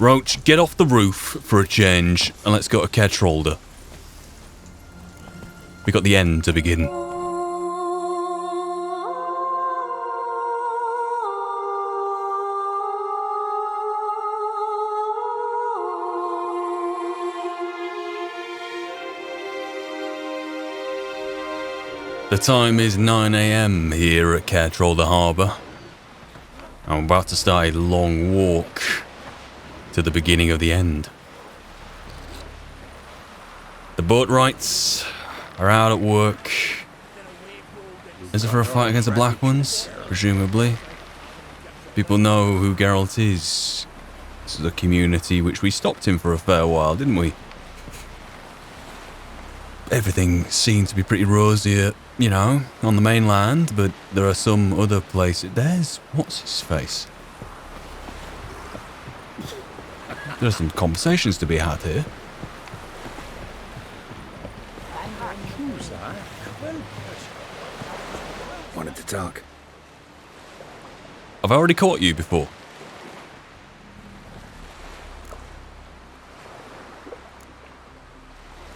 Roach, get off the roof for a change, and let's go to Caer. We got the end to begin. The time is 9 AM here at Caer Harbour. I'm about to start a long walk to the beginning of the end. The boatwrights are out at work. Is it for a fight against the Black Ones? Presumably. People know who Geralt is. This is a community which we stopped in for a fair while, didn't we? Everything seems to be pretty rosy, you know, on the mainland, but there are some other places. There's what's his face? There are some conversations to be had here. Wanted to talk. Have I already caught you before?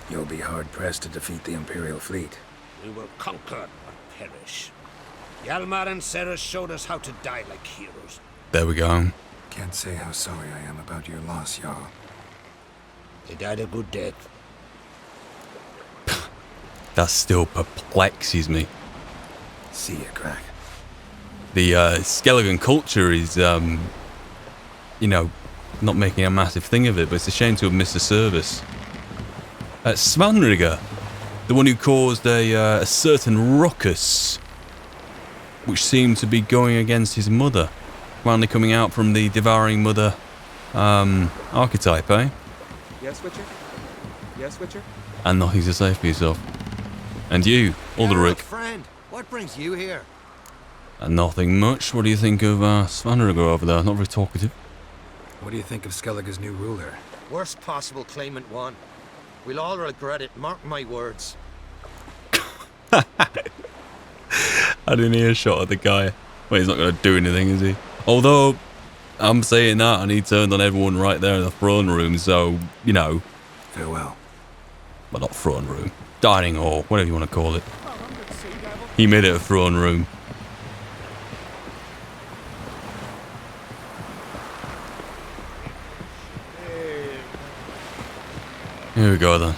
You'll be hard-pressed to defeat the Imperial fleet. We will conquer, not perish. Hjalmar and Ceres showed us how to die like heroes. There we go. Can't say how sorry I am about your loss, Jarl. They died a good death. That still perplexes me. See ya, CRACH. The skeleton culture is, you know, not making a massive thing of it, but it's a shame to have missed the service. Svanrigger, the one who caused a certain ruckus, which seemed to be going against his mother, finally coming out from the devouring mother archetype, eh? Yes, Witcher? Yes, Witcher? And nothing to say for yourself. And you, Ulrich. Friend, what brings you here? And nothing much. What do you think of Svanrigger over there? Not very talkative. What do you think of Skellige's new ruler? Worst possible claimant one. We'll all regret it, mark my words. I didn't hear a shot at the guy. Well, he's not going to do anything, is he? Although, I'm saying that and he turned on everyone right there in the throne room, so, you know. Farewell. Well, not throne room. Dining hall, whatever you want to call it. He made it a throne room. Here we go then.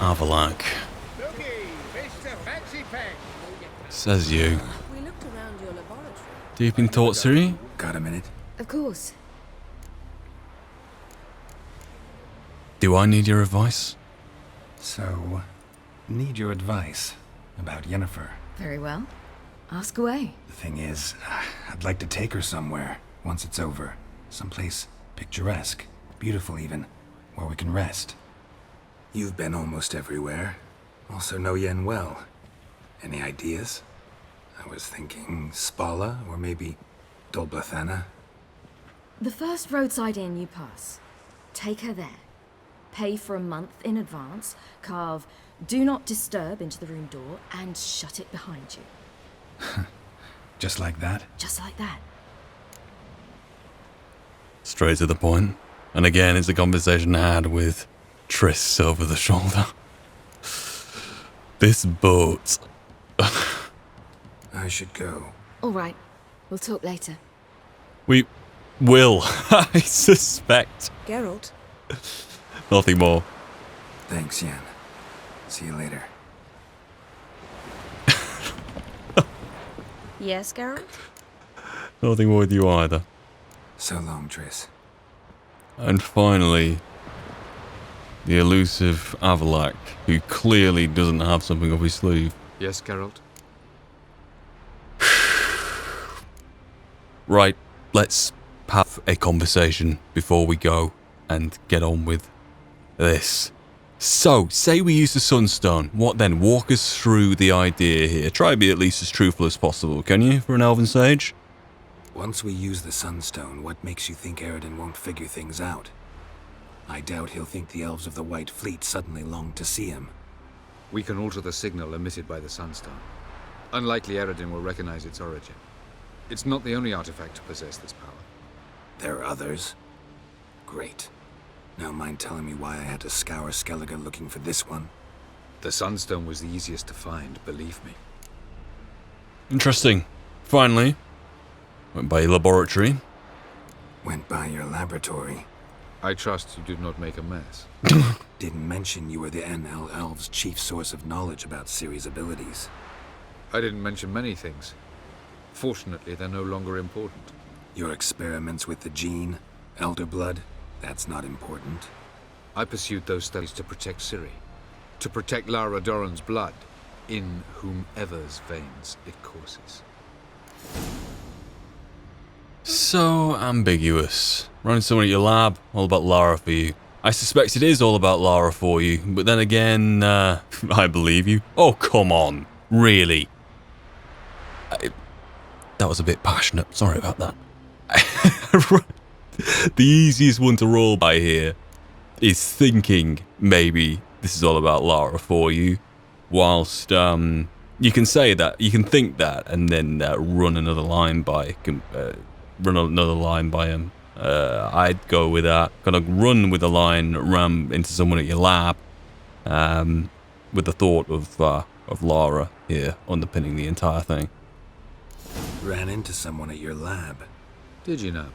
Avalac. Says you. We looked around your laboratory. Deep in thought, Siri? Got a minute? Of course. Do I need your advice? So, need your advice about Yennefer. Very well. Ask away. The thing is, I'd like to take her somewhere, once it's over. Someplace picturesque, beautiful even, where we can rest. You've been almost everywhere. Also know Yen well. Any ideas? I was thinking Spala, or maybe Dolblathana. The first roadside inn you pass. Take her there. Pay for a month in advance, carve "Do Not Disturb" into the room door, and shut it behind you. Just like that? Just like that. Straight to the point. And again, it's a conversation I had with Triss over the shoulder. This boat. I should go. All right. We'll talk later. We will, I suspect. Geralt. Nothing more. Thanks, Yen. See you later. Yes, Geralt? Nothing more with you either. So long, Triss. And finally, the elusive Avalac, who clearly doesn't have something up his sleeve. Yes, Geralt? Right, let's have a conversation before we go and get on with this. So, say we use the Sunstone. What then? Walk us through the idea here. Try to be at least as truthful as possible, can you, for an Elven Sage? Once we use the Sunstone, what makes you think Eredin won't figure things out? I doubt he'll think the elves of the White Fleet suddenly long to see him. We can alter the signal emitted by the Sunstone. Unlikely Eredin will recognize its origin. It's not the only artifact to possess this power. There are others? Great. Now mind telling me why I had to scour Skellige looking for this one? The Sunstone was the easiest to find, believe me. Interesting. Finally. Went by your laboratory. Went by your laboratory. I trust you did not make a mess. Didn't mention you were the NL Elves' chief source of knowledge about Ciri's abilities. I didn't mention many things. Fortunately, they're no longer important. Your experiments with the gene, Elder Blood, that's not important. I pursued those studies to protect Ciri. To protect Lara Doran's blood, in whomever's veins it courses. So ambiguous. Running someone at your lab, all about Lara for you. I suspect it is all about Lara for you, but then again, I believe you. Oh, come on. Really? That was a bit passionate. Sorry about that. The easiest one to roll by here is thinking maybe this is all about Lara for you, whilst you can say that, you can think that, and then run another line by him. I'd go with that. Gonna run with a line, ram into someone at your lab, with the thought of Lara here underpinning the entire thing. Ran into someone at your lab. Did you know?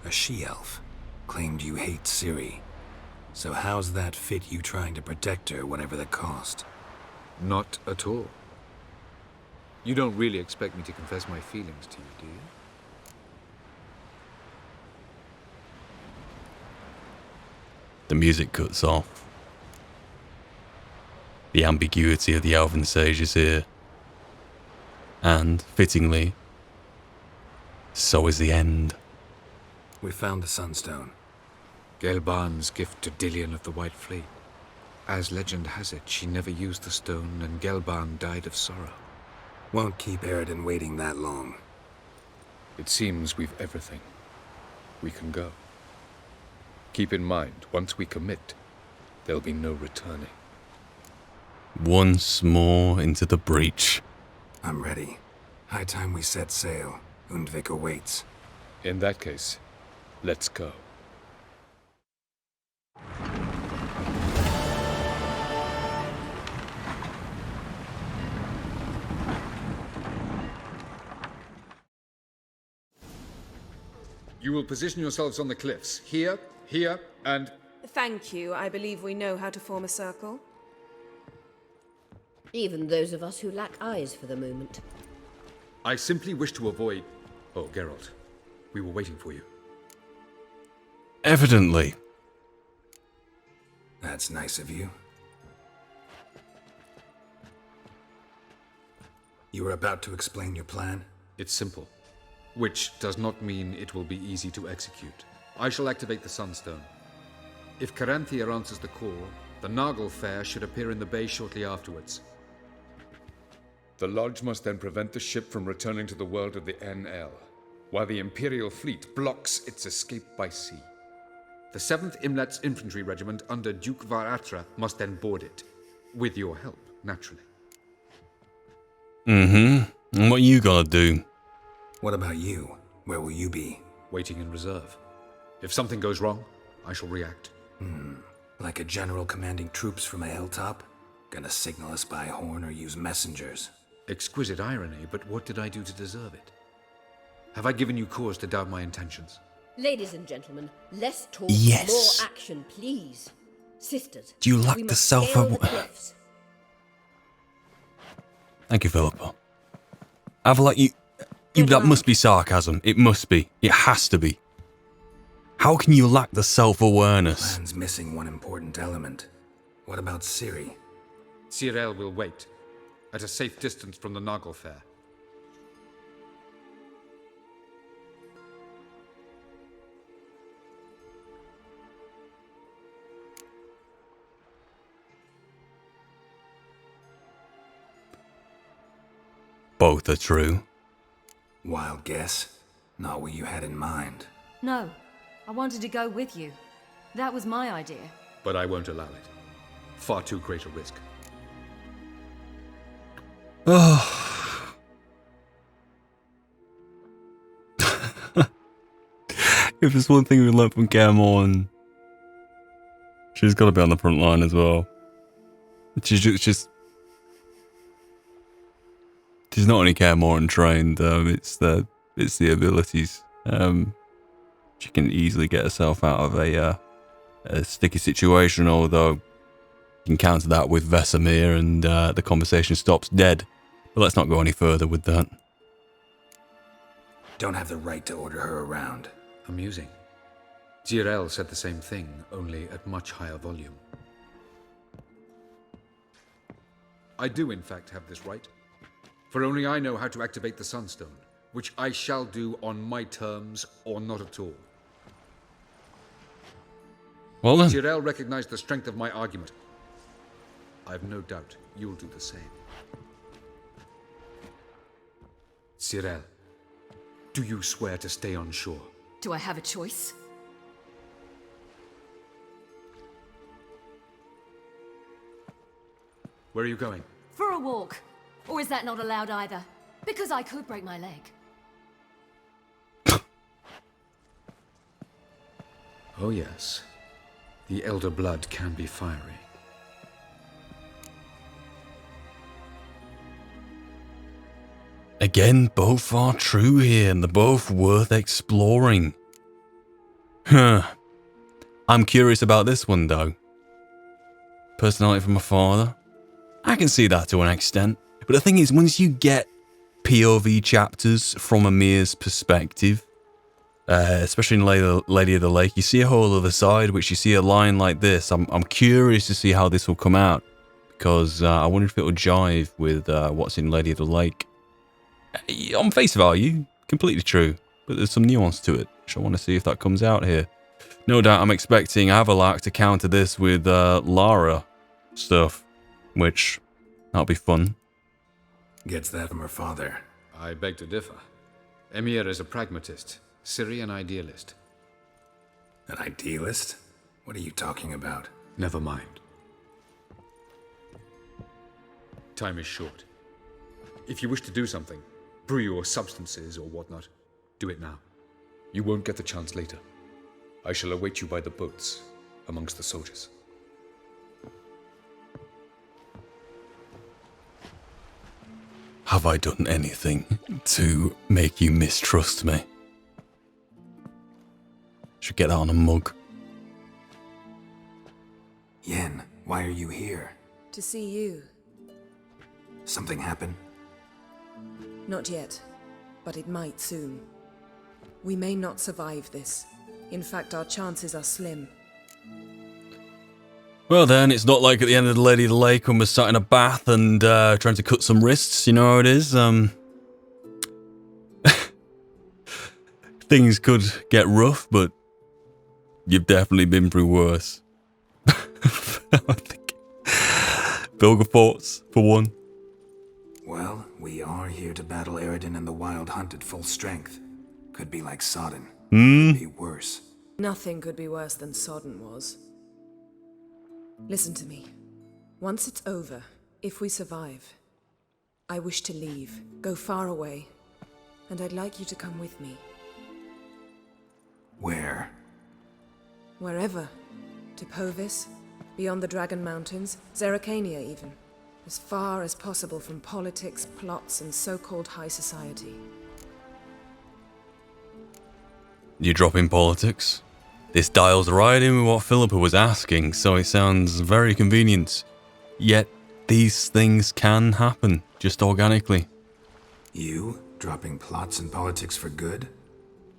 A she-elf. Claimed you hate Ciri. So how's that fit you trying to protect her, whatever the cost? Not at all. You don't really expect me to confess my feelings to you, do you? The music cuts off. The ambiguity of the Elven Sage is here. And, fittingly, so is the end. We found the Sunstone. Gelban's gift to Dillion of the White Fleet. As legend has it, she never used the stone, and Gelban died of sorrow. Won't keep Eredin waiting that long. It seems we've everything. We can go. Keep in mind, once we commit, there'll be no returning. Once more into the breach. I'm ready. High time we set sail. Undvik awaits. In that case, let's go. You will position yourselves on the cliffs. Here, here, and... Thank you. I believe we know how to form a circle. Even those of us who lack eyes for the moment. I simply wish to avoid... Oh, Geralt. We were waiting for you. Evidently. That's nice of you. You were about to explain your plan? It's simple. Which does not mean it will be easy to execute. I shall activate the Sunstone. If Caranthia answers the call, the Nagel Fair should appear in the bay shortly afterwards. The Lodge must then prevent the ship from returning to the world of the NL, while the Imperial fleet blocks its escape by sea. The 7th Imlet's Infantry Regiment under Duke Varatra must then board it. With your help, naturally. And what you gonna do? What about you? Where will you be? Waiting in reserve. If something goes wrong, I shall react. Like a general commanding troops from a hilltop? Gonna signal us by horn or use messengers? Exquisite irony, but what did I do to deserve it? Have I given you cause to doubt my intentions? Ladies and gentlemen, less talk, Yes. more action, please. Sisters, Do you lack we the must scale self-aware- the cliffs. Thank you, Philippa. Avalak, that must be sarcasm. It must be. It has to be. How can you lack the self-awareness? Plan's missing one important element. What about Ciri? Cyril will wait, at a safe distance from the Nagel Fair. Both are true. Wild guess? Not what you had in mind. No, I wanted to go with you. That was my idea. But I won't allow it. Far too great a risk. Oh. If there's one thing we learned from Kaer Morhen, she's got to be on the front line as well. She's not only Kaer Morhen trained, it's the abilities. She can easily get herself out of a sticky situation, although you can counter that with Vesemir and the conversation stops dead. But let's not go any further with that. Don't have the right to order her around. Amusing. Geralt said the same thing, only at much higher volume. I do in fact have this right, for only I know how to activate the Sunstone, which I shall do on my terms or not at all. Well then. Geralt recognized the strength of my argument. I have no doubt you'll do the same. Geralt, do you swear to stay on shore? Do I have a choice? Where are you going? For a walk. Or is that not allowed either? Because I could break my leg. Oh yes. The elder blood can be fiery. Again, both are true here, and they're both worth exploring. Huh. I'm curious about this one, though. Personality from my father. I can see that to an extent. But the thing is, once you get POV chapters from Amir's perspective, especially in Lady of the Lake, you see a whole other side, which you see a line like this. I'm curious to see how this will come out, because I wonder if it will jive with what's in Lady of the Lake. On face value, completely true, but there's some nuance to it, which I want to see if that comes out here. No doubt I'm expecting Avalak to counter this with Lara stuff, which, that'll be fun. Gets that from her father. I beg to differ. Emir is a pragmatist, Ciri an idealist. An idealist? What are you talking about? Never mind. Time is short. If you wish to do something, brew your substances or whatnot, do it now. You won't get the chance later. I shall await you by the boats, amongst the soldiers. Have I done anything to make you mistrust me? Should get that on a mug. Yen, why are you here? To see you. Something happen? Not yet, but it might soon. We may not survive this. In fact, our chances are slim. Well then, it's not like at the end of the Lady of the Lake when we're sat in a bath and trying to cut some wrists, you know how it is? Things could get rough, but you've definitely been through worse. I think. Bilger thoughts, for one. Well, we are here to battle Eredin and the Wild Hunt at full strength. Could be like Sodden. Could be worse. Nothing could be worse than Sodden was. Listen to me. Once it's over, if we survive, I wish to leave, go far away, and I'd like you to come with me. Where? Wherever. To Povis, beyond the Dragon Mountains, Zeracania even. As far as possible from politics, plots, and so-called high society. You drop in politics? This dials right in with what Philippa was asking, so it sounds very convenient. Yet, these things can happen, just organically. You? Dropping plots and politics for good?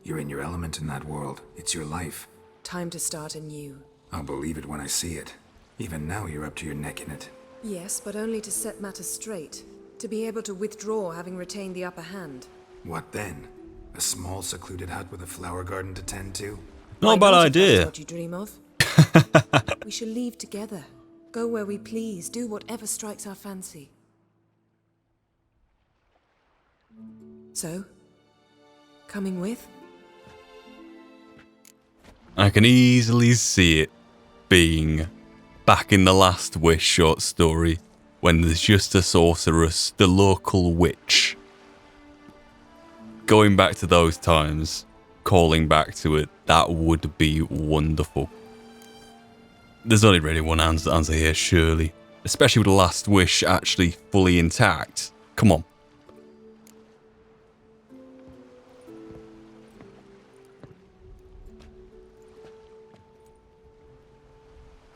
You're in your element in that world. It's your life. Time to start anew. I'll believe it when I see it. Even now you're up to your neck in it. Yes, but only to set matters straight. To be able to withdraw having retained the upper hand. What then? A small secluded hut with a flower garden to tend to? Not a bad idea. That's what you dream of. We shall leave together. Go where we please, do whatever strikes our fancy. So, coming with? I can easily see it being back in the Last Wish short story. when there's just a sorceress, the local witch. Going back to those times, calling back to it, that would be wonderful. There's only really one answer here, surely. Especially with the last wish actually fully intact. Come on.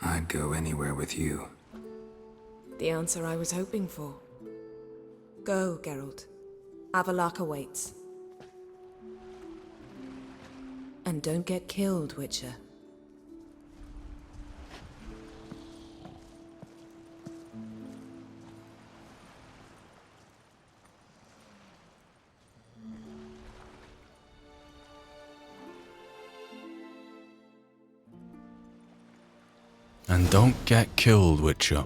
I'd go anywhere with you. The answer I was hoping for. Go, Geralt. Avallac'h awaits. And don't get killed, Witcher. And don't get killed, Witcher.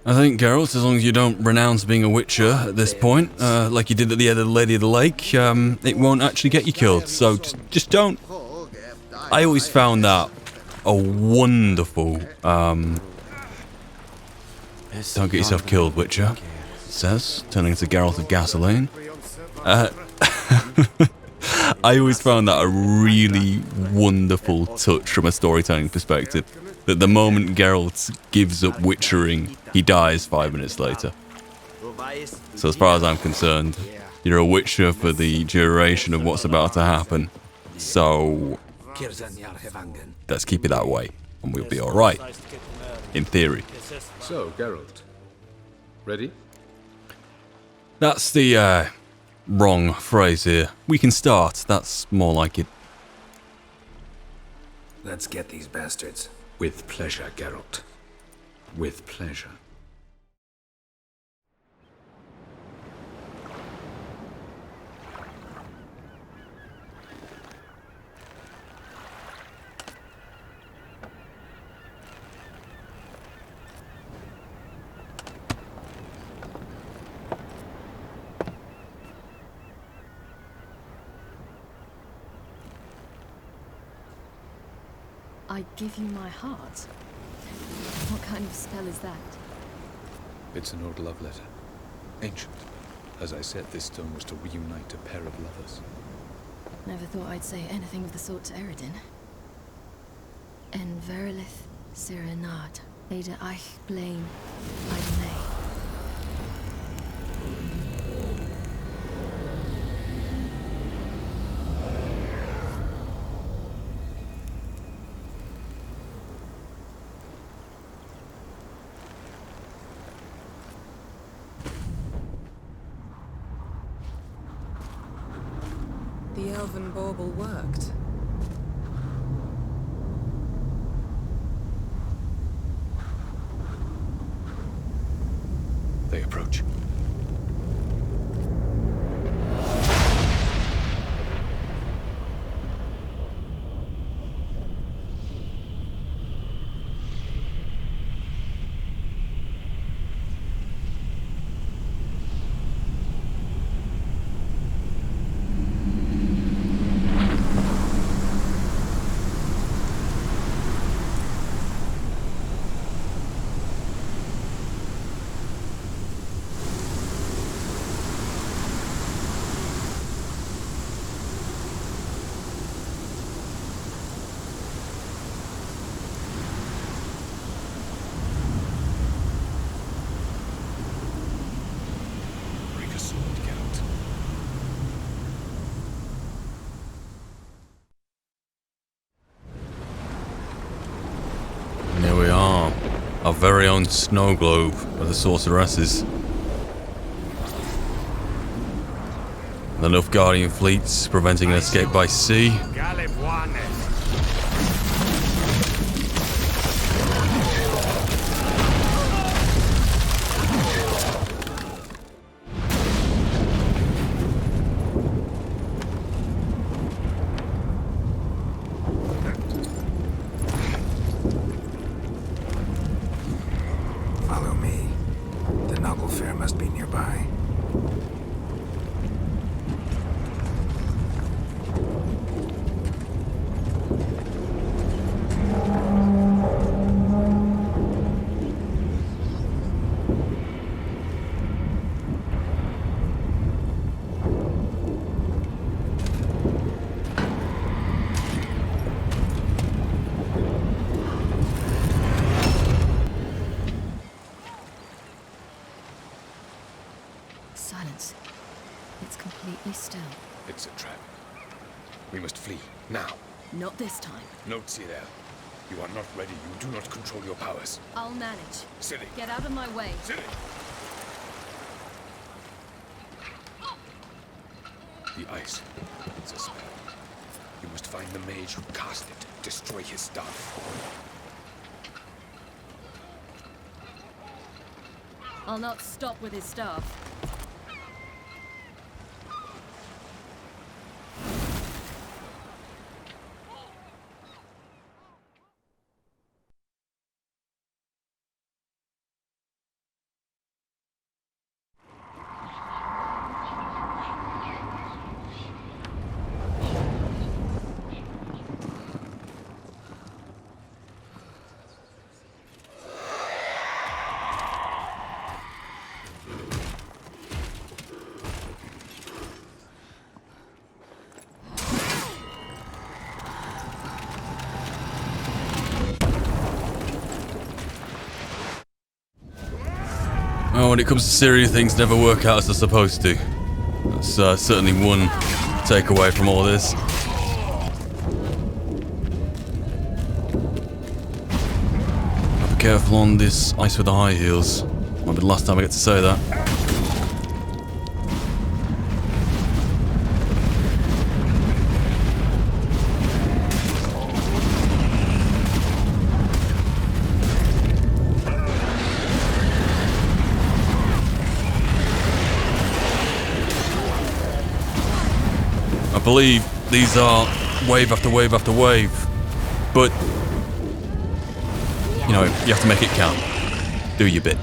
I think, Geralt, as long as you don't renounce being a Witcher at this point, like you did at the end of the Lady of the Lake, it won't actually get you killed. So just don't. I always found that a wonderful, don't get yourself killed, Witcher, it says, turning to Geralt of Gasoline. I always found that a really wonderful touch from a storytelling perspective. That the moment Geralt gives up witchering, he dies 5 minutes later. So as far as I'm concerned, you're a witcher for the duration of what's about to happen. So let's keep it that way, and we'll be alright. In theory. So, Geralt. Ready? That's the wrong phrase here. We can start, that's more like it. Let's get these bastards. With pleasure, Geralt. With pleasure. I give you my heart. What kind of spell is that? It's an old love letter. Ancient. As I said, this stone was to reunite a pair of lovers. Never thought I'd say anything of the sort to Eredin. En verilith serenad, Ada eich blame, I may. The elven bauble worked. They approach. Our very own snow globe of the sorceresses. Enough Guardian fleets preventing an escape by sea. Silence. It's completely still. It's a trap. We must flee, now. Not this time. Note, Cyril. You are not ready. You do not control your powers. I'll manage. Silly. Get out of my way. Silly. The ice. It's a spell. You must find the mage who cast it. Destroy his stuff. I'll not stop with his staff. Oh, when it comes to Ciri, things never work out as they're supposed to. That's certainly one takeaway from all this. Be careful on this ice with the high heels. Might be the last time I get to say that. I believe these are wave after wave after wave, but you know, you have to make it count. Do your bit.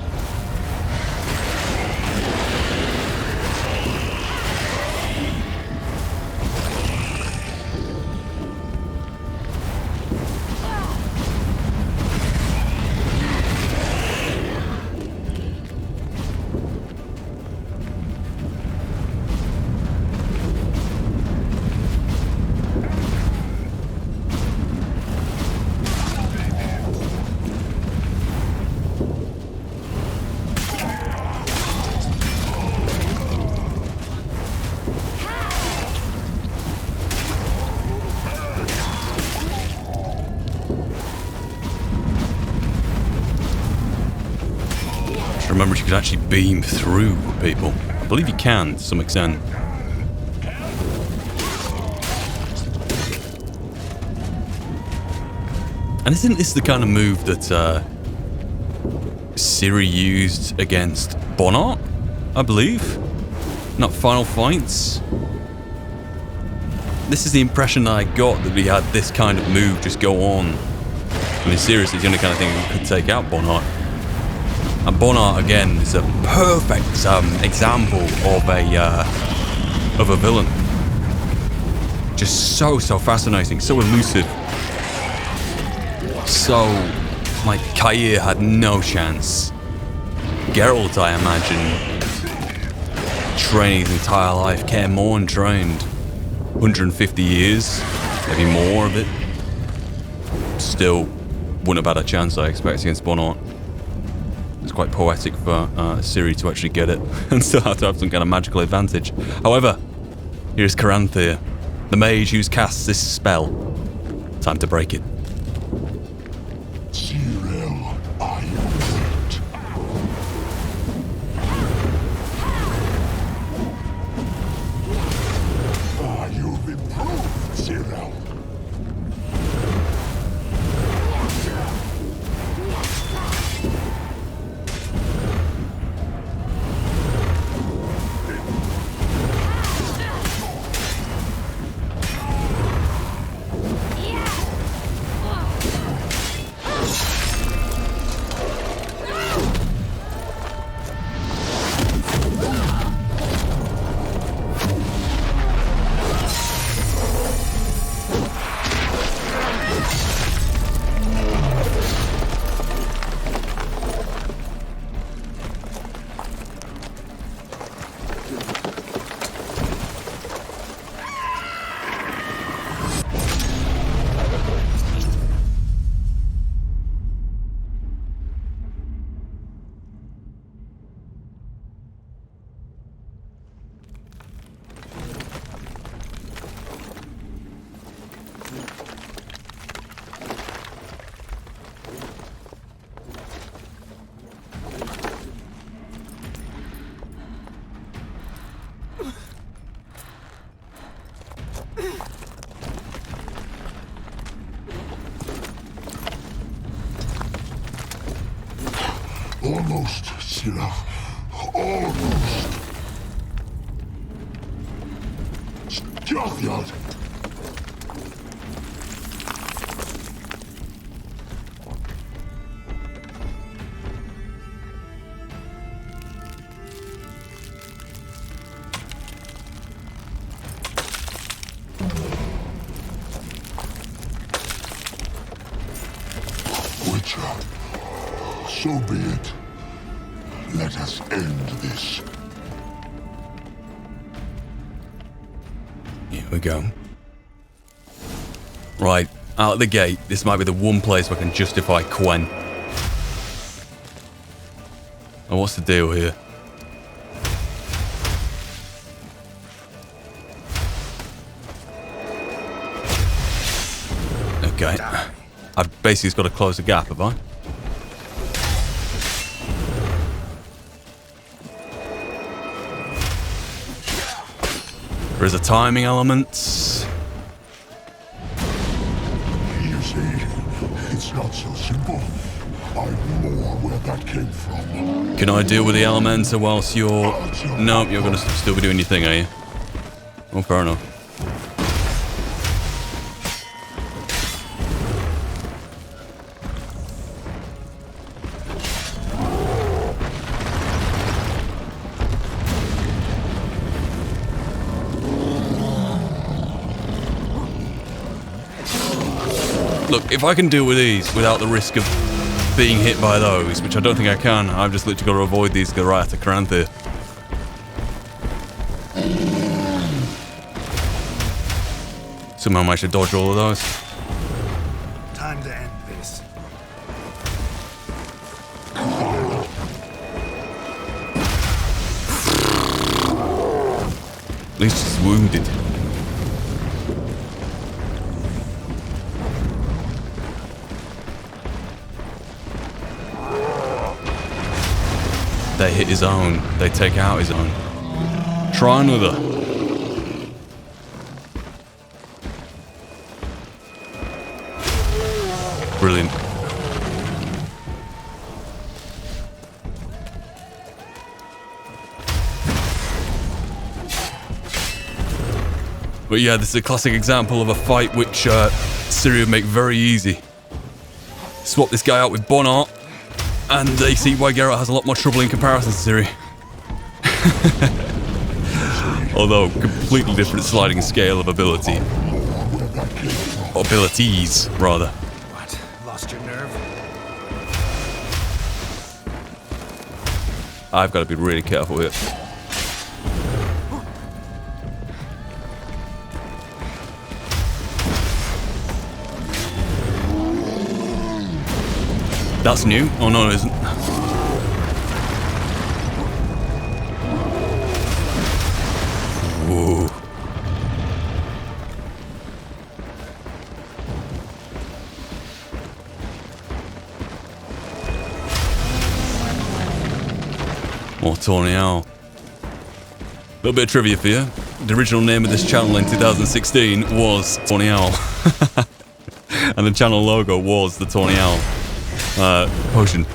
Remember, you could actually beam through people. I believe you can, to some extent. And isn't this the kind of move that Ciri used against Bonnart, I believe? Not Final Fights? This is the impression that I got, that we had this kind of move just go on. I mean, seriously, it's the only kind of thing that could take out Bonnart. And Bonnart, again, is a perfect example of a villain. Just so fascinating, so elusive. So, like, Kaer had no chance. Geralt, I imagine, training his entire life. Kaer Morhen trained 150 years, maybe more of it. Still wouldn't have had a chance, I expect, against Bonnart. It's quite poetic for Ciri to actually get it and still have to have some kind of magical advantage. However, here's Caranthir, the mage who's cast this spell. Time to break it. Cyril, are you dead? You've improved, Cyril. Almost, Sirach. Almost. Stjärnjad. So be it. Let us end this. Here we go. Right, out of the gate, this might be the one place where I can justify Quen. Oh, what's the deal here? Okay. I've basically just got to close the gap, have I? There is a timing element. You see, it's not so simple. I'm more where that came from. Can I deal with the elementor whilst you're... Nope, you're going to still be doing your thing, are you? Oh, fair enough. Look, if I can deal with these without the risk of being hit by those, which I don't think I can, I've just literally got to avoid these, go right after Caranthir. Somehow managed to dodge all of those. Time to end this. At least he's wounded. They hit his own. They take out his own. Try another. Brilliant. But yeah, this is a classic example of a fight which Ciri would make very easy. Swap this guy out with Bonart. And they see why Geralt has a lot more trouble in comparison to Ciri. Although, completely different sliding scale of ability. Abilities, rather. What? Lost your nerve? I've got to be really careful here. That's new? Oh no, it isn't. Ooh. More Tawny Owl. Little bit of trivia for you. The original name of this channel in 2016 was Tawny Owl. And the channel logo was the Tawny Owl. Potion. You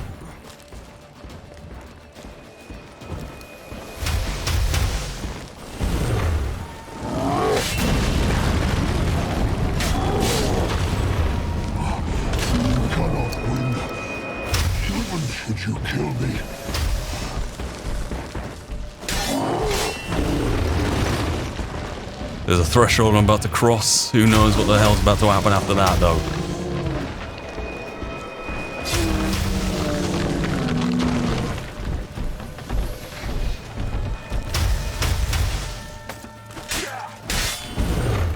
cannot win, even should you kill me. There's a threshold I'm about to cross. Who knows what the hell's about to happen after that, though.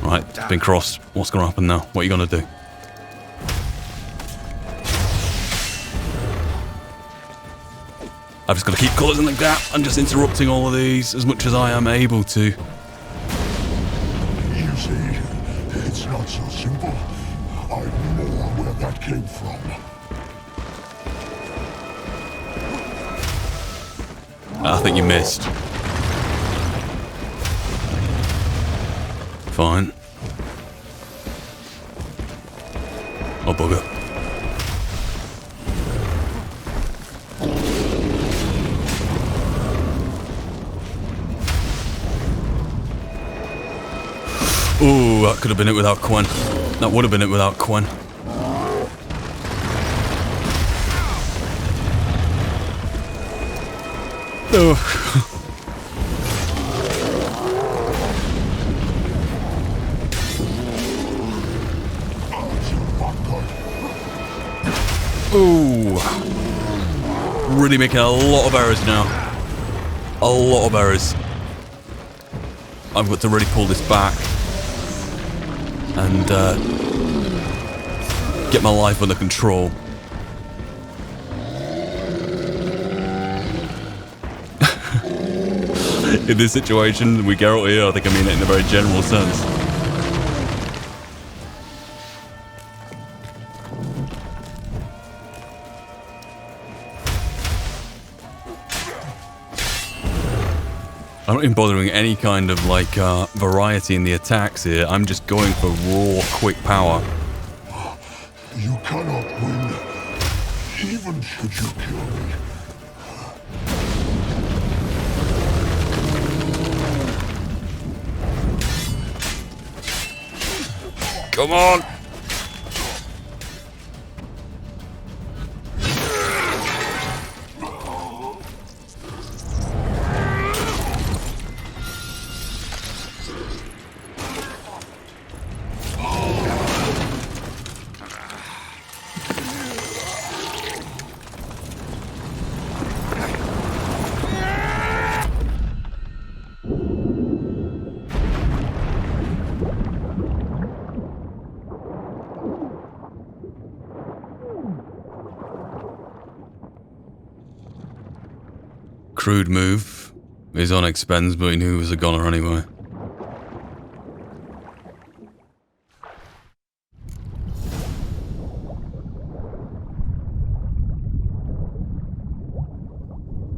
Right, been crossed. What's going to happen now? What are you going to do? I've just got to keep closing the gap and just interrupting all of these as much as I am able to. You see, it's not so simple. I'm more where that came from. I think you missed. Fine. Oh, bugger. Oh, that could have been it without Quen. That would have been it without Quen. Oh. Ooh. Really making a lot of errors now. A lot of errors. I've got to really pull this back and get my life under control. In this situation, with Geralt here, I think I mean it in a very general sense. I'm not even bothering any kind of like variety in the attacks here. I'm just going for raw, quick power. You cannot win, even should you kill me. Come on! Crude move. He's on expense, but he knew he was a goner anyway.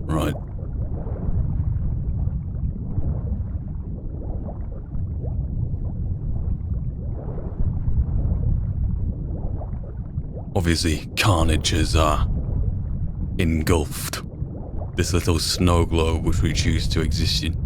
Right. Obviously, carnage is engulfed this little snow globe which we choose to exist in.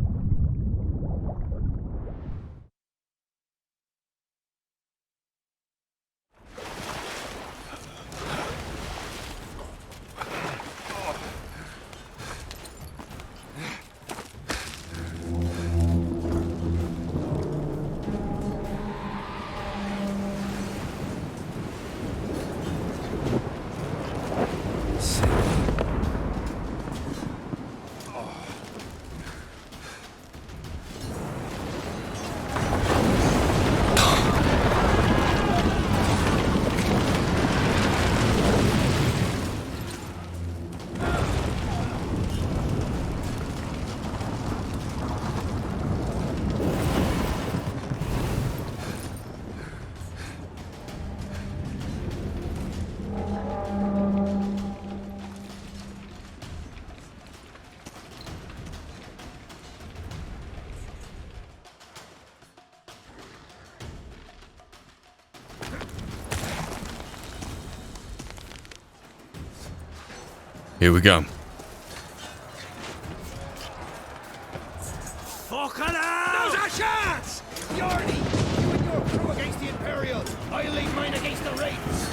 Here we go. Fucking hell! There's a chance! Yordi, you and your crew against the Imperials. I'll lead mine against the Wraiths.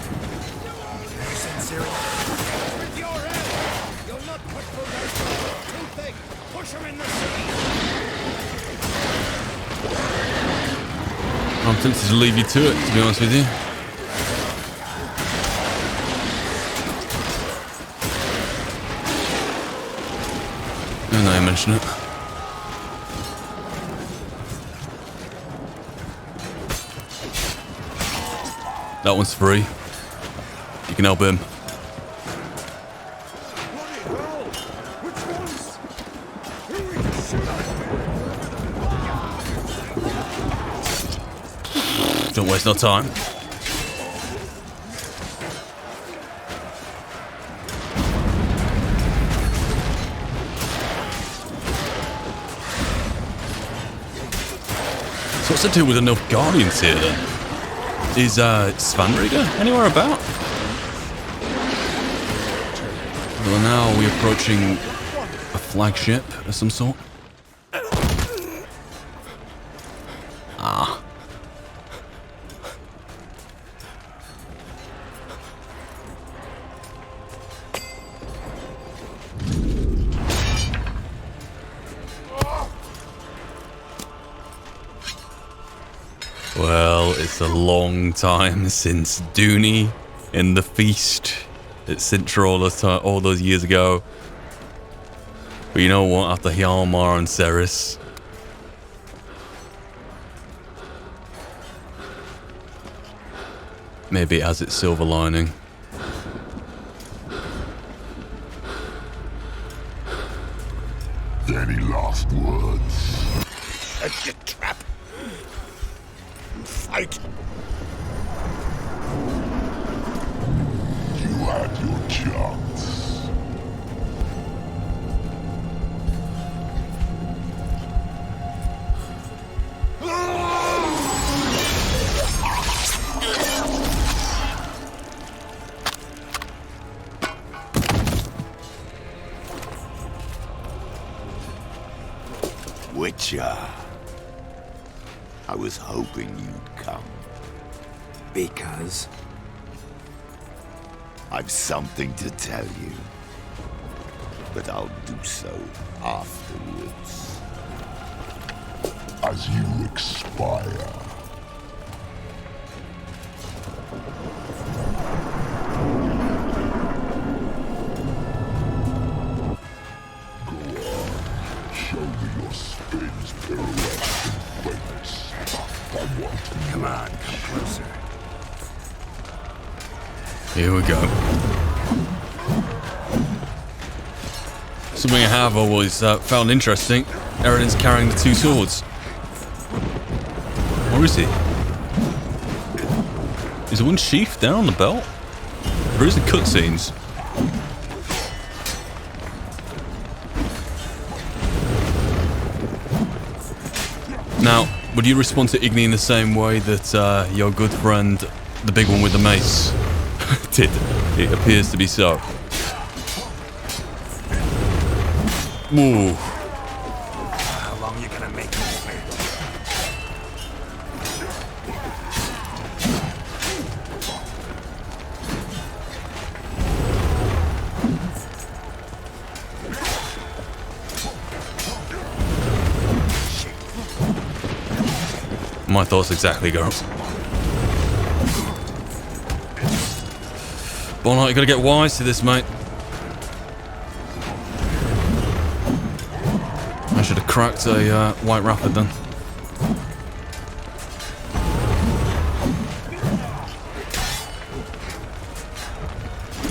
With your help, you'll not cut through their door. Too thick. Push them in the sea. I'm tempted to leave you to it, to be honest with you. Now you mention it. That one's free. You can help him. Don't waste no time. So what's the deal with enough Guardians here then? Is Svanrigger anywhere about? Well, now we're approaching a flagship of some sort. Ah. Well, it's a long time since Dooney in the feast at Sintra all those years ago. But you know what? After Hjalmar and Ceres, maybe it has its silver lining. Any last words? Set your trap. Fight. You had your chance. Witcher. I was hoping you'd come. Because? I've something to tell you. But I'll do so afterwards. As you expire. Come on, come closer. Here we go. Something I have always found interesting. Eredin's carrying the two swords. Where is he? Is one sheath down on the belt? Or is it cutscenes? Now, would you respond to Igni in the same way that your good friend, the big one with the mace, did? It appears to be so. Ooh. How long you gonna make me wait? My thoughts exactly, girls. Bonnet, you gotta get wise to this, mate. I should have cracked a white rapid then.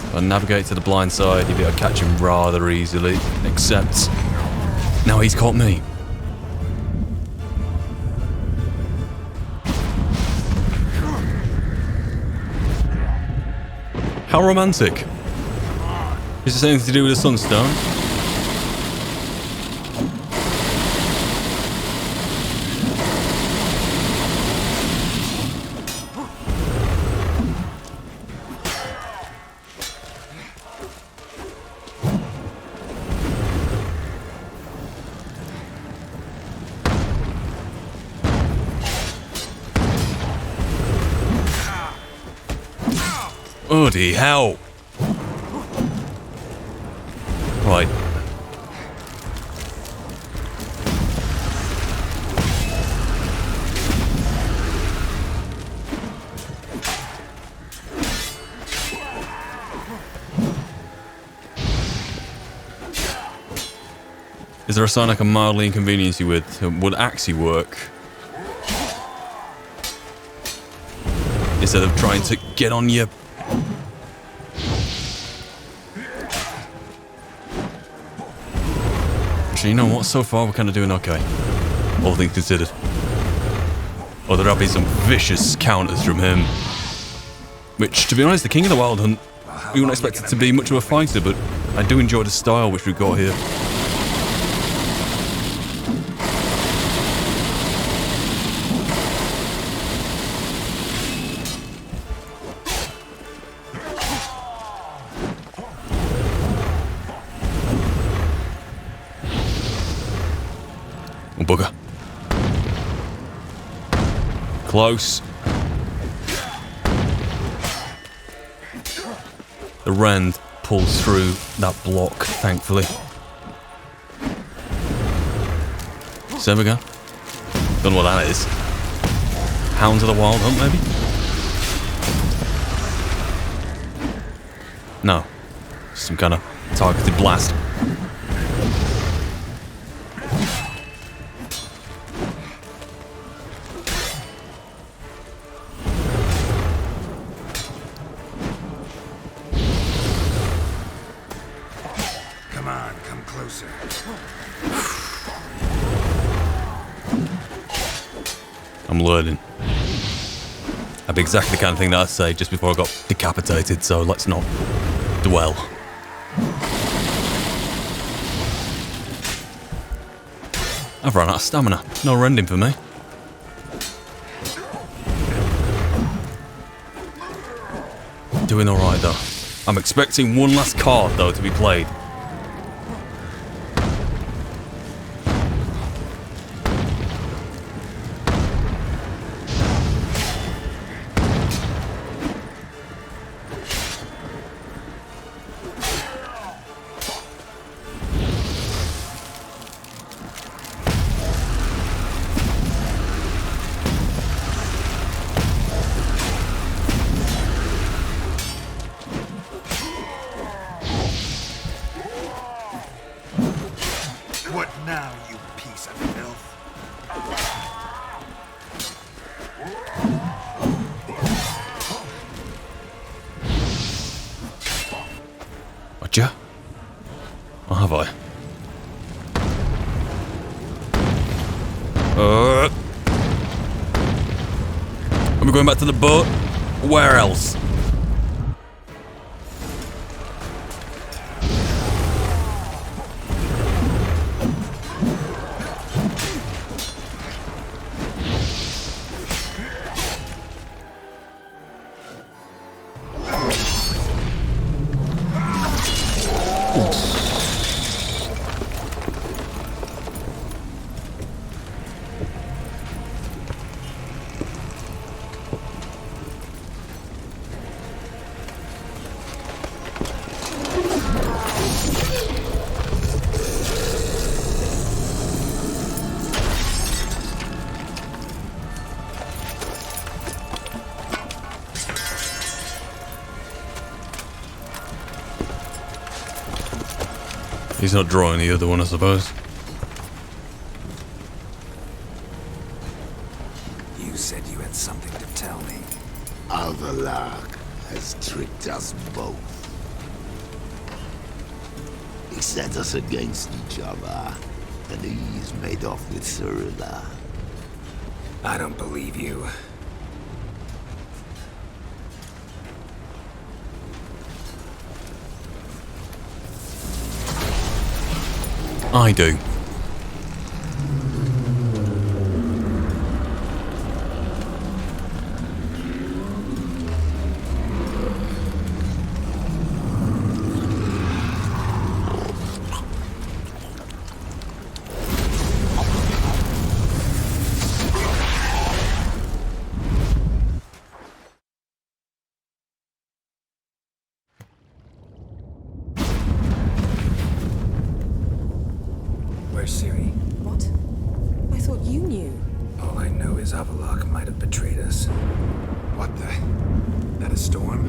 If I navigate to the blind side, you'll be able to catch him rather easily. Except, now he's caught me. How romantic. Is this anything to do with the Sunstone? Bloody hell. Right. Is there a sign I can mildly inconvenience you with? Would Axie work? Instead of trying to get on your... Actually, you know what? So far, we're kind of doing okay. All things considered. Oh, there have been some vicious counters from him. Which, to be honest, the King of the Wild Hunt, we wouldn't expect it to be much of a fighter, but I do enjoy the style which we've got here. Oh, bugger. Close. The Rend pulls through that block, thankfully. Severga. Don't know what that is. Hounds of the Wild Hunt, maybe? No. Some kind of targeted blast. Come on, come closer. I'm learning. That'd be exactly the kind of thing that I'd say just before I got decapitated, so let's not dwell. I've run out of stamina. No rending for me. Doing alright though. I'm expecting one last card though to be played. What now, you piece of filth? Gotcha. Or have I? Are we going back to the boat? Where else? He's not drawing the other one, I suppose. You said you had something to tell me. Autoloot has tricked us both. He set us against each other, and he's made off with Cyrilla. I don't believe you. I do. Where's Ciri? What? I thought you knew. All I know is Avallac'h might have betrayed us. What the? That a storm?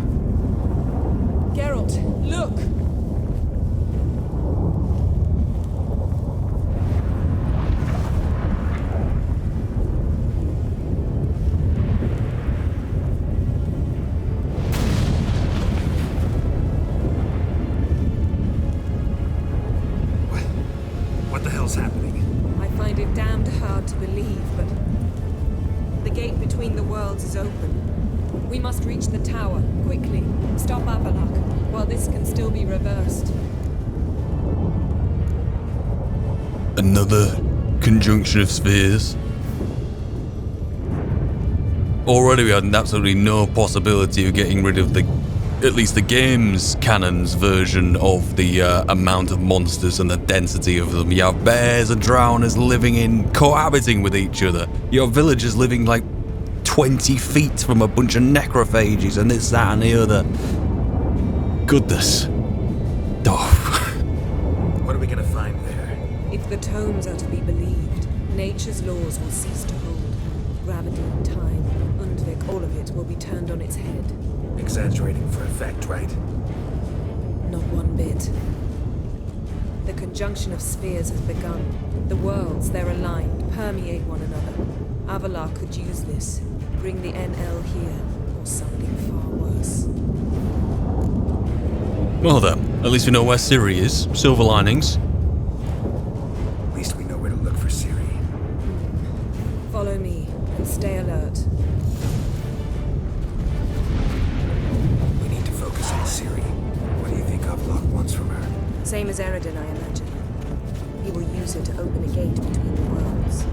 Geralt, look! What the hell's happening? I find it damned hard to believe, but the gate between the worlds is open. We must reach the tower, quickly. Stop Avallac'h, while this can still be reversed. Another conjunction of spheres. Already we had absolutely no possibility of getting rid of at least the game's canon's version of the amount of monsters and the density of them. You have bears and drowners cohabiting with each other. You have villagers living like 20 feet from a bunch of necrophages and this, that and the other. Goodness. Oh. What are we gonna find there? If the tomes are to be believed, nature's laws will cease to hold. Gravity, time, specific, all of it will be turned on its head. Exaggerating for effect, right? Not one bit. The conjunction of spheres has begun. The worlds, they're aligned, permeate one another. Avalar could use this, bring the NL here, or something far worse. Well then, at least we know where Ciri is. Silver linings. At least we know where to look for Ciri. Follow me, and stay alert. We need to focus on Ciri. What do you think Avlok wants from her? Same as Eredin, I imagine. He will use it to open a gate between the worlds.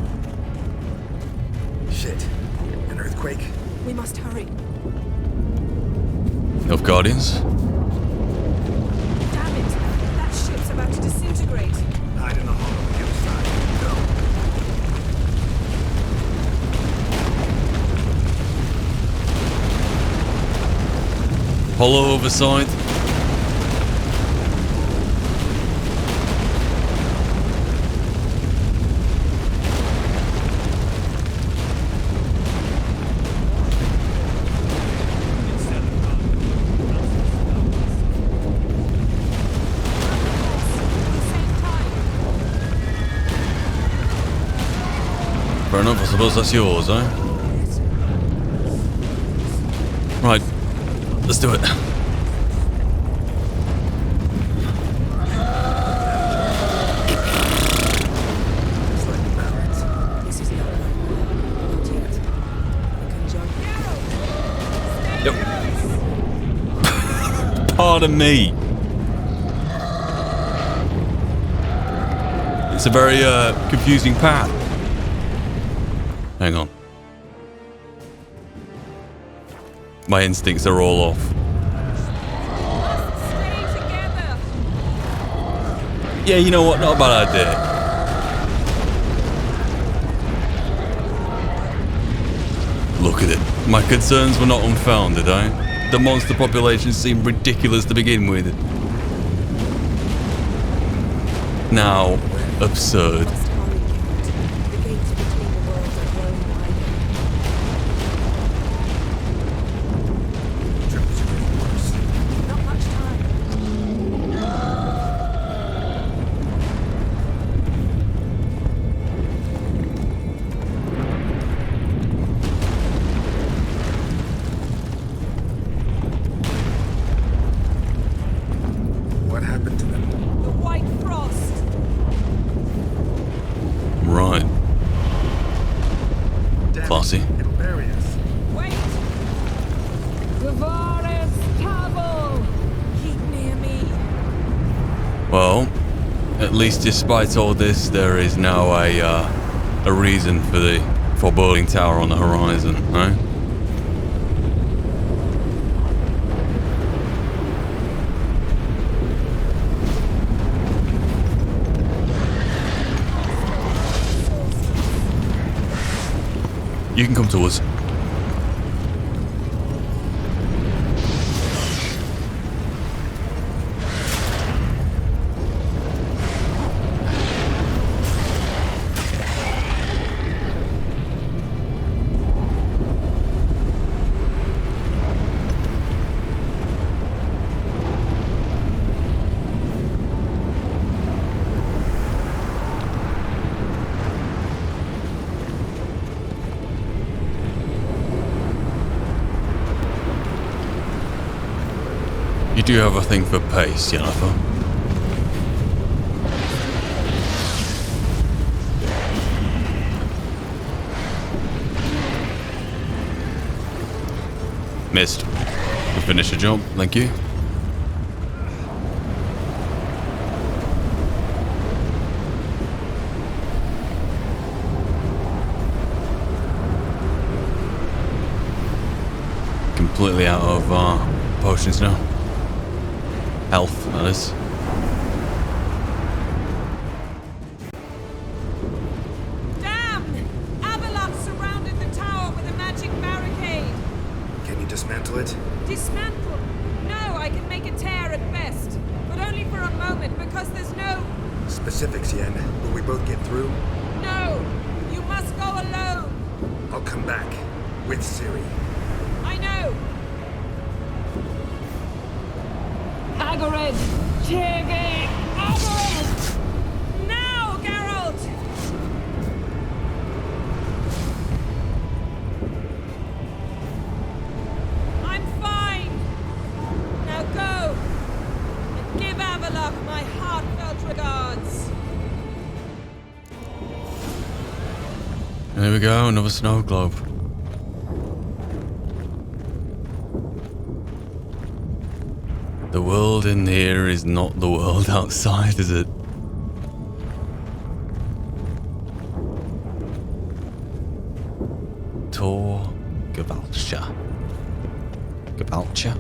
Shit. An earthquake? We must hurry. Of Guardians. Damn it! That ship's about to disintegrate. Hide in the hollow on the other side. Go. Hollow overside. Fair enough, I suppose that's yours, eh? Right, let's do it. This is not yet. Yep. Pardon me. It's a very confusing path. Hang on. My instincts are all off. Stay together. Yeah, you know what? Not a bad idea. Look at it. My concerns were not unfounded, eh? The monster population seemed ridiculous to begin with. Now, absurd. Well, at least despite all this, there is now a reason for the foreboding tower on the horizon, right? You can come to us. You do have a thing for pace, Jennifer. Missed. We finished the job, thank you. Completely out of potions now. Health, that is. Damn! Avalok surrounded the tower with a magic barricade. Can you dismantle it? Dismantle? No, I can make a tear at best. But only for a moment, because there's no... Specifics, Yen. Will we both get through? No! You must go alone! I'll come back. With Ciri. I know! Hagrid! Tiggy! Hagrid! Now, Geralt! I'm fine! Now go! And give Avallac'h my heartfelt regards! There we go, another snow globe. The world in here is not the world outside, is it? Tor Gavalcha. Gavalcha?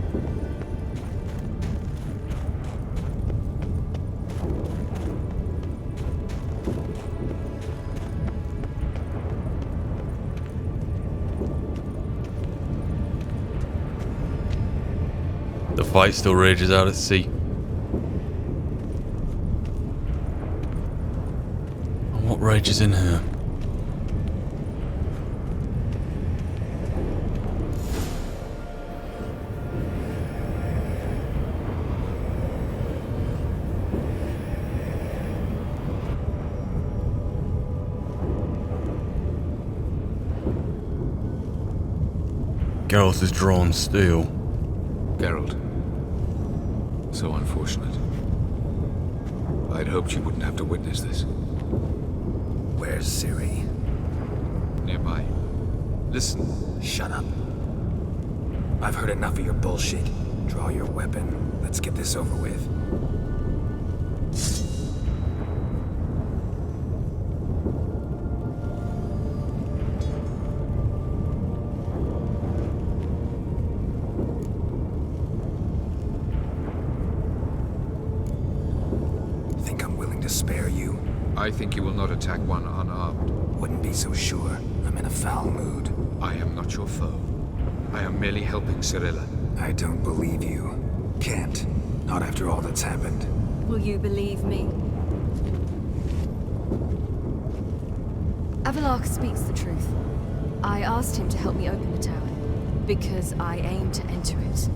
The fight still rages out at sea. And what rages in here? Geralt has drawn steel. Geralt. So unfortunate. I'd hoped you wouldn't have to witness this. Where's Ciri? Nearby. Listen. Shut up. I've heard enough of your bullshit. Draw your weapon. Let's get this over with. I think you will not attack one unarmed. Wouldn't be so sure. I'm in a foul mood. I am not your foe. I am merely helping Cirilla. I don't believe you. Can't. Not after all that's happened. Will you believe me? Avallac'h speaks the truth. I asked him to help me open the tower, because I aim to enter it.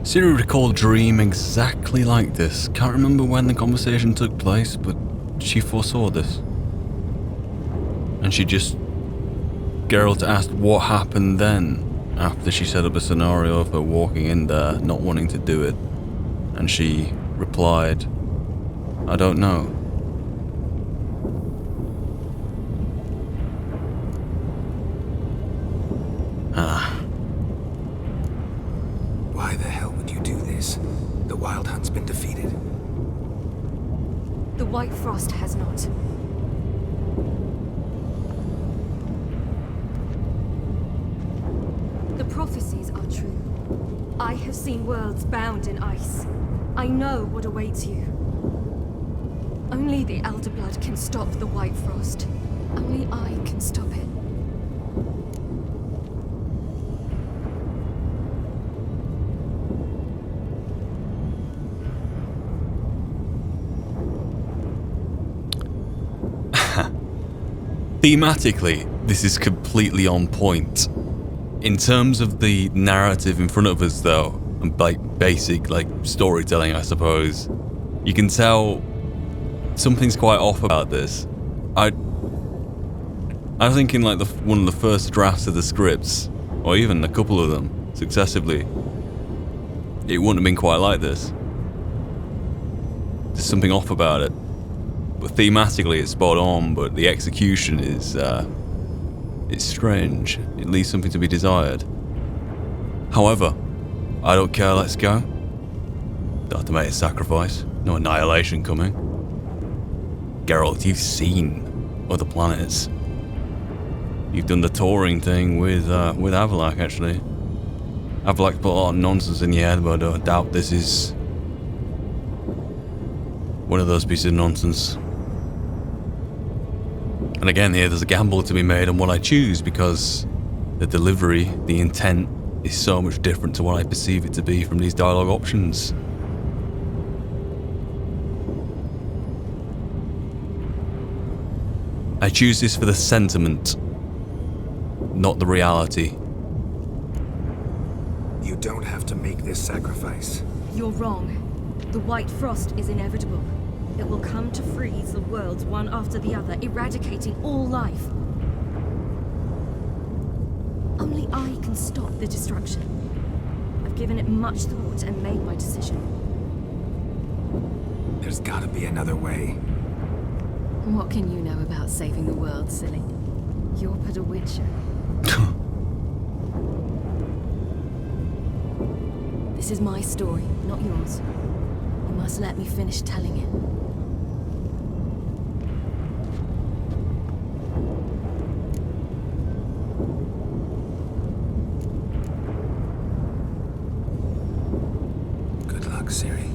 Ciri recalled a dream exactly like this. Can't remember when the conversation took place, but she foresaw this. And she just... Geralt asked what happened then, after she set up a scenario of her walking in there, not wanting to do it. And she replied, I don't know. Why the hell would you do this? The Wild Hunt's been defeated. The White Frost has not. The prophecies are true. I have seen worlds bound in ice. I know what awaits you. Only the Elder Blood can stop the White Frost. Only I can stop it. Thematically, this is completely on point. In terms of the narrative in front of us, though, and like basic storytelling, I suppose, you can tell something's quite off about this. I think in one of the first drafts of the scripts, or even a couple of them successively, it wouldn't have been quite like this. There's something off about it. But thematically it's spot on, but the execution is it's strange. It leaves something to be desired. However, I don't care, let's go. Don't have to make a sacrifice. No annihilation coming. Geralt, you've seen other planets. You've done the touring thing with Avallac'h, actually. Avallac'h put a lot of nonsense in your head, but I don't doubt this is one of those pieces of nonsense. And again, here there's a gamble to be made on what I choose, because the delivery, the intent, is so much different to what I perceive it to be from these dialogue options. I choose this for the sentiment, not the reality. You don't have to make this sacrifice. You're wrong. The White Frost is inevitable. It will come to freeze the worlds one after the other, eradicating all life. Only I can stop the destruction. I've given it much thought and made my decision. There's gotta be another way. What can you know about saving the world, silly? You're but a witcher. This is my story, not yours. You must let me finish telling it. Good luck, Ciri.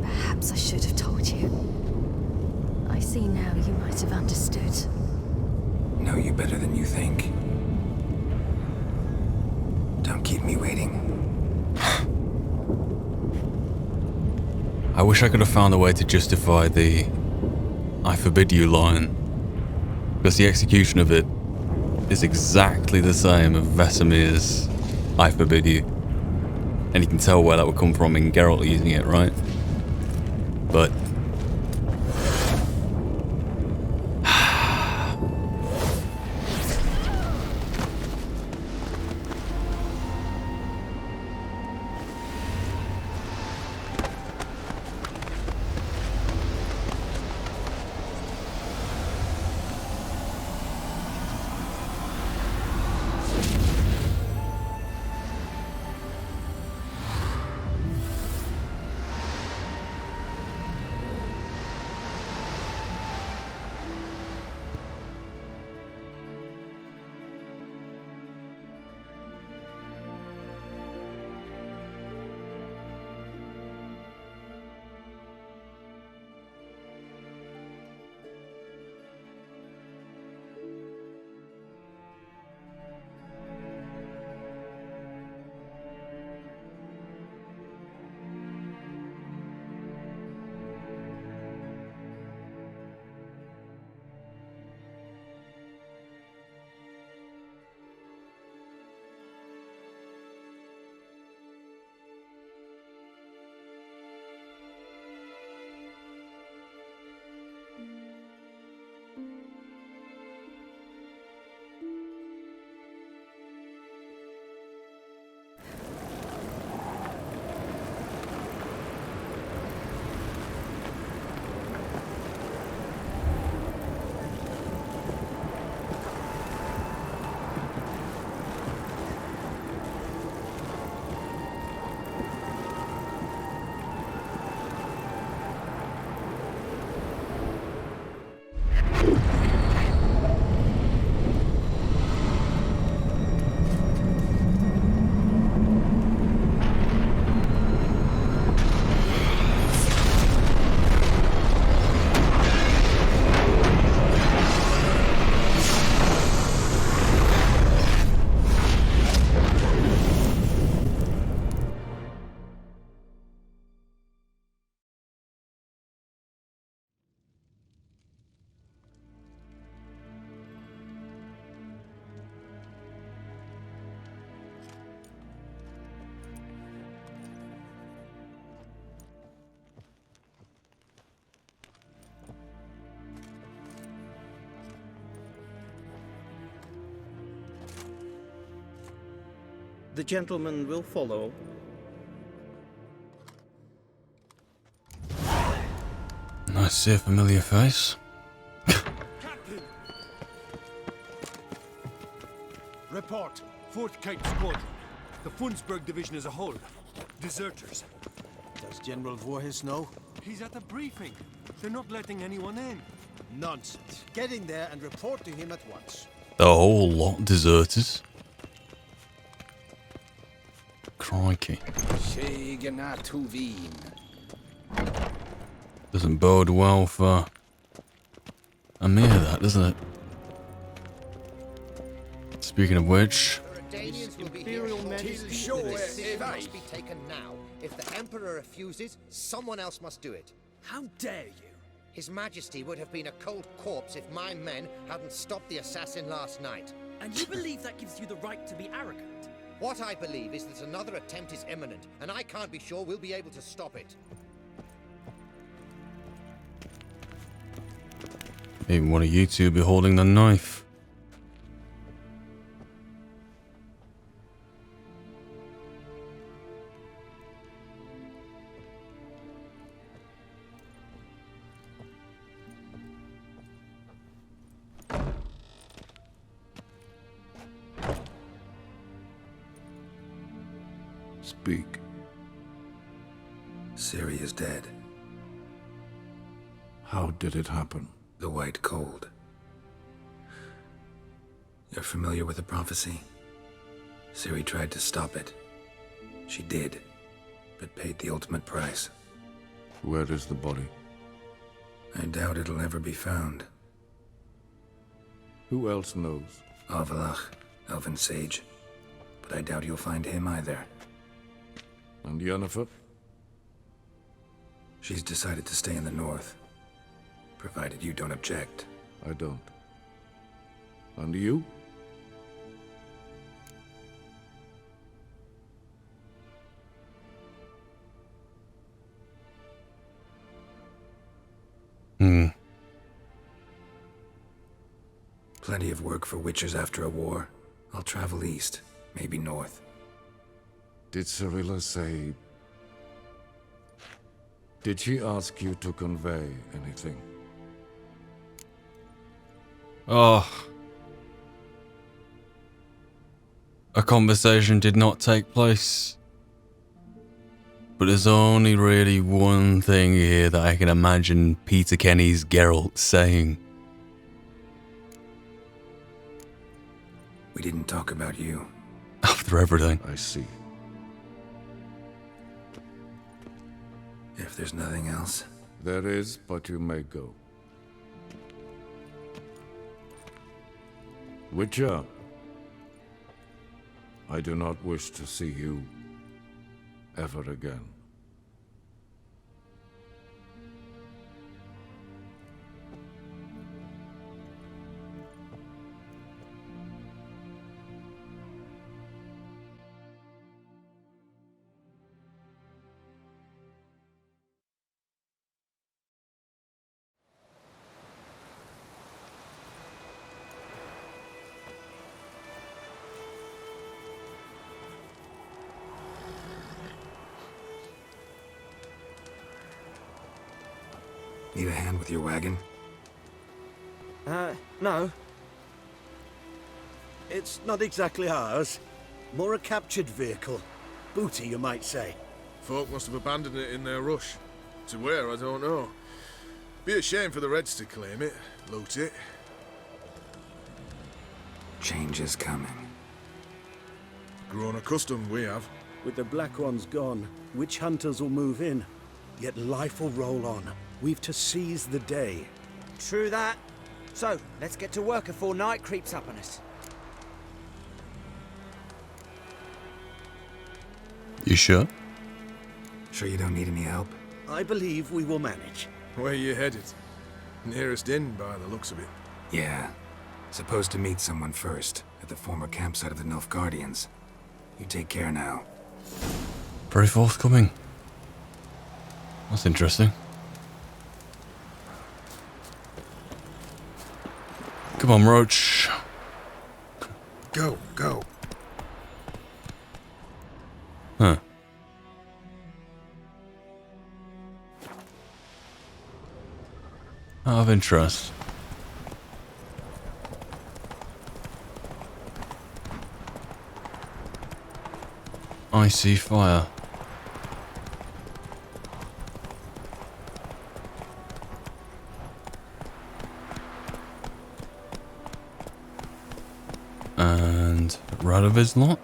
Perhaps I should have told you. I see now you might have understood. Know you better than you think. Don't keep me waiting. I wish I could have found a way to justify the "I forbid you" line, because the execution of it is exactly the same as Vesemir's "I forbid you," and you can tell where that would come from in Geralt using it, right? But The gentleman will follow. I see a familiar face. Report. 4th Kite Squadron. The Funsberg Division as a whole. Deserters. Does General Voorhis know? He's at the briefing. They're not letting anyone in. Nonsense. Get in there and report to him at once. The whole lot deserted. Crikey. Doesn't bode well for Amir, that, doesn't it? Speaking of which, Imperial men must be taken now. If the Emperor refuses, someone else must do it. How dare you? His Majesty would have been a cold corpse if my men hadn't stopped the assassin last night. And you believe that gives you the right to be arrogant? What I believe is that another attempt is imminent, and I can't be sure we'll be able to stop it. Maybe one of you two will be holding the knife. Speak. Ciri is dead. How did it happen? The White Cold. You're familiar with the prophecy? Ciri tried to stop it. She did, but paid the ultimate price. Where is the body? I doubt it'll ever be found. Who else knows? Avalach, Elven Sage. But I doubt you'll find him either. And Yennefer? She's decided to stay in the north. Provided you don't object. I don't. And you? Plenty of work for witchers after a war. I'll travel east, maybe north. Did Cirilla say... Did she ask you to convey anything? Oh. A conversation did not take place. But there's only really one thing here that I can imagine Peter Kenny's Geralt saying. We didn't talk about you. After everything. I see. If there's nothing else. There is, but you may go. Witcher, I do not wish to see you ever again. Need a hand with your wagon? No. It's not exactly ours. More a captured vehicle. Booty, you might say. Folk must have abandoned it in their rush. To where, I don't know. Be a shame for the Reds to claim it, loot it. Change is coming. Grown accustomed, we have. With the Black Ones gone, witch hunters will move in. Yet life will roll on. We've to seize the day. True that. So, let's get to work before night creeps up on us. You sure? Sure you don't need any help? I believe we will manage. Where you headed? Nearest inn, by the looks of it. Yeah. Supposed to meet someone first, at the former campsite of the Nilfgaardians. You take care now. Very forthcoming. That's interesting. Come on, Roach. Go, go. Huh. Out of interest. I see fire. And Radovid's lot.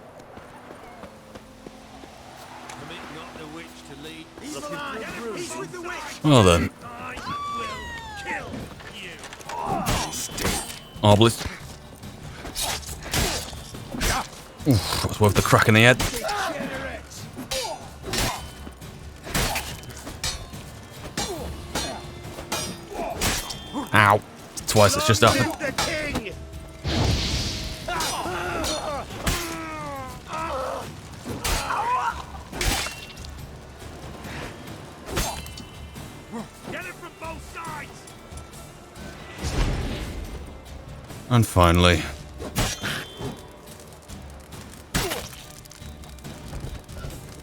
Well then. Obelisk. Oof, that's worth the crack in the head. Ow. Twice it's just happened. Get it from both sides! And finally.